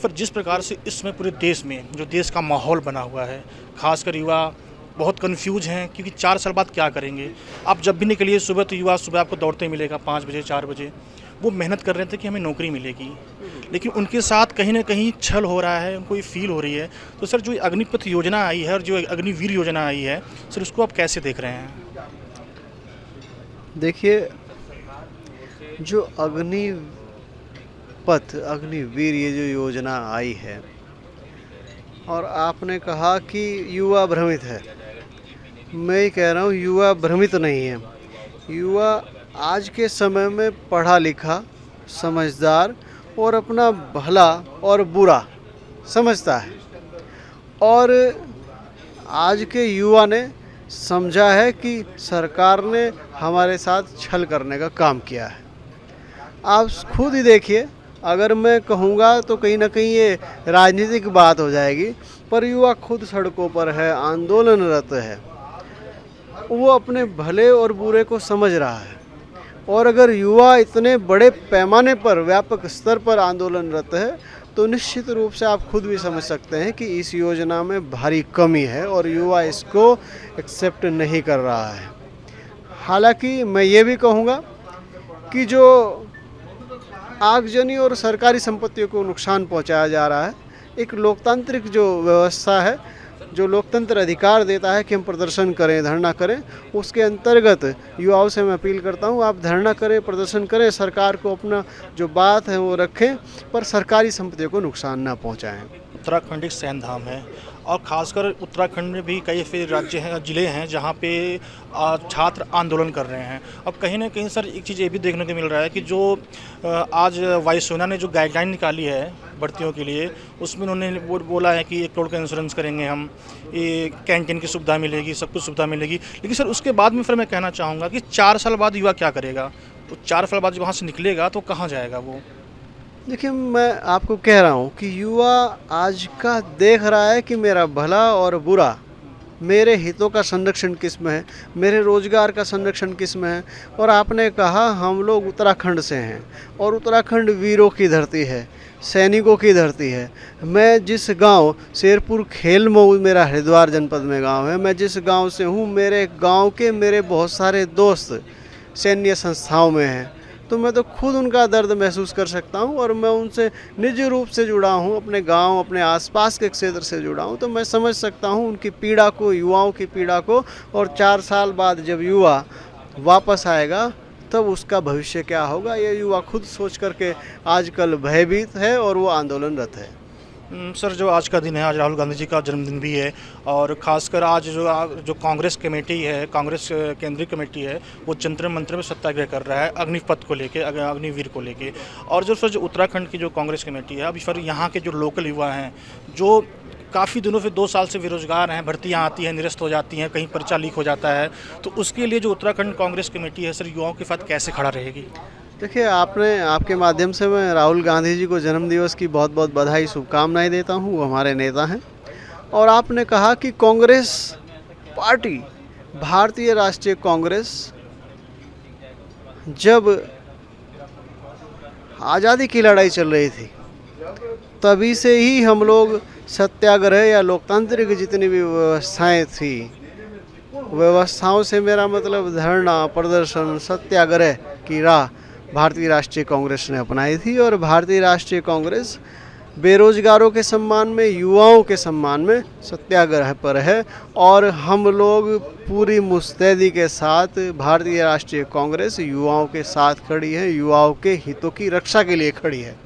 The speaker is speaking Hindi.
फिर जिस प्रकार से इस समय पूरे देश में जो देश का माहौल बना हुआ है, खासकर युवा बहुत कन्फ्यूज हैं क्योंकि 4 साल बाद क्या करेंगे। आप जब भी निकलिए सुबह तो युवा सुबह आपको दौड़ते मिलेगा 5 बजे 4 बजे, वो मेहनत कर रहे थे कि हमें नौकरी मिलेगी, लेकिन उनके साथ कहीं न कहीं छल हो रहा है, उनको ये फ़ील हो रही है। तो सर जो अग्निपथ योजना आई है और जो अग्निवीर योजना आई है, सर उसको आप कैसे देख रहे हैं? देखिए, जो अग्निवीर ये जो योजना आई है और आपने कहा कि युवा भ्रमित है। मैं ये कह रहा हूँ युवा भ्रमित नहीं है। युवा आज के समय में पढ़ा लिखा, समझदार और अपना भला और बुरा समझता है। और आज के युवा ने समझा है कि सरकार ने हमारे साथ छल करने का काम किया है। आप खुद ही देखिए, अगर मैं कहूँगा तो कहीं ना कहीं ये राजनीतिक बात हो जाएगी, पर युवा खुद सड़कों पर है, आंदोलनरत है। वो अपने भले और बुरे को समझ रहा है। और अगर युवा इतने बड़े पैमाने पर, व्यापक स्तर पर आंदोलनरत है, तो निश्चित रूप से आप खुद भी समझ सकते हैं कि इस योजना में भारी कमी है और युवा इसको एक्सेप्ट नहीं कर रहा है। हालांकि मैं ये भी कहूँगा कि जो आगजनी और सरकारी संपत्तियों को नुकसान पहुंचाया जा रहा है, एक लोकतांत्रिक जो व्यवस्था है, जो लोकतंत्र अधिकार देता है कि हम प्रदर्शन करें, धरना करें, उसके अंतर्गत युवाओं से मैं अपील करता हूं, आप धरना करें, प्रदर्शन करें, सरकार को अपना जो बात है वो रखें, पर सरकारी संपत्तियों को नुकसान ना पहुंचाएं। उत्तराखंड एक सैन्य धाम है और ख़ासकर उत्तराखंड में भी कई ऐसे राज्य हैं, ज़िले हैं जहाँ पे छात्र आंदोलन कर रहे हैं। अब कहीं ना कहीं सर एक चीज़ ये भी देखने को मिल रहा है कि जो आज वायुसेना ने जो गाइडलाइन निकाली है भर्तियों के लिए, उसमें उन्होंने बोला है कि 1 करोड़ का इंश्योरेंस करेंगे हम, ये कैंटीन की सुविधा मिलेगी, सब कुछ सुविधा मिलेगी। लेकिन सर उसके बाद में फिर मैं कहना चाहूँगा कि 4 साल बाद युवा क्या करेगा? तो 4 साल बाद जब वहाँ से निकलेगा तो कहाँ जाएगा वो? देखिए, मैं आपको कह रहा हूँ कि युवा आज का देख रहा है कि मेरा भला और बुरा, मेरे हितों का संरक्षण किस में है, मेरे रोजगार का संरक्षण किस में है। और आपने कहा हम लोग उत्तराखंड से हैं और उत्तराखंड वीरों की धरती है, सैनिकों की धरती है। मैं जिस गांव शेरपुर खेल मऊ मेरा हरिद्वार जनपद में गांव है, मैं जिस गांव से हूं, मेरे गांव के मेरे बहुत सारे दोस्त सैन्य संस्थाओं में हैं, तो मैं तो खुद उनका दर्द महसूस कर सकता हूं और मैं उनसे निजी रूप से जुड़ा हूं, अपने गांव, अपने आसपास के क्षेत्र से जुड़ा हूं, तो मैं समझ सकता हूं उनकी पीड़ा को, युवाओं की पीड़ा को। और 4 साल बाद जब युवा वापस आएगा तब उसका भविष्य क्या होगा, ये युवा खुद सोच करके आजकल भयभीत है और वो आंदोलनरत है। सर जो आज का दिन है, आज राहुल गांधी जी का जन्मदिन भी है और ख़ासकर आज जो कांग्रेस कमेटी है, कांग्रेस केंद्रीय कमेटी है, वो जंतर मंतर में सत्याग्रह कर रहा है अग्निपथ को लेके, अग्निवीर को लेके। और जो सर जो उत्तराखंड की जो कांग्रेस कमेटी है, अभी सर यहाँ के जो लोकल युवा हैं, जो काफ़ी दिनों से 2 साल से बेरोजगार हैं, भर्तियाँ आती हैं, निरस्त हो जाती हैं, कहीं पर्चा लीक हो जाता है, तो उसके लिए जो उत्तराखंड कांग्रेस कमेटी है सर युवाओं के साथ कैसे खड़ा रहेगी? देखिए, आपके माध्यम से मैं राहुल गांधी जी को जन्मदिवस की बहुत बहुत बधाई, शुभकामनाएं देता हूं। वो हमारे नेता हैं। और आपने कहा कि कांग्रेस पार्टी, भारतीय राष्ट्रीय कांग्रेस, जब आज़ादी की लड़ाई चल रही थी तभी से ही हम लोग सत्याग्रह या लोकतांत्रिक जितनी भी व्यवस्थाएं थी, व्यवस्थाओं से मेरा मतलब धरना, प्रदर्शन, सत्याग्रह की राह भारतीय राष्ट्रीय कांग्रेस ने अपनाई थी। और भारतीय राष्ट्रीय कांग्रेस बेरोजगारों के सम्मान में, युवाओं के सम्मान में सत्याग्रह पर है और हम लोग पूरी मुस्तैदी के साथ भारतीय राष्ट्रीय कांग्रेस युवाओं के साथ खड़ी है, युवाओं के हितों की रक्षा के लिए खड़ी है।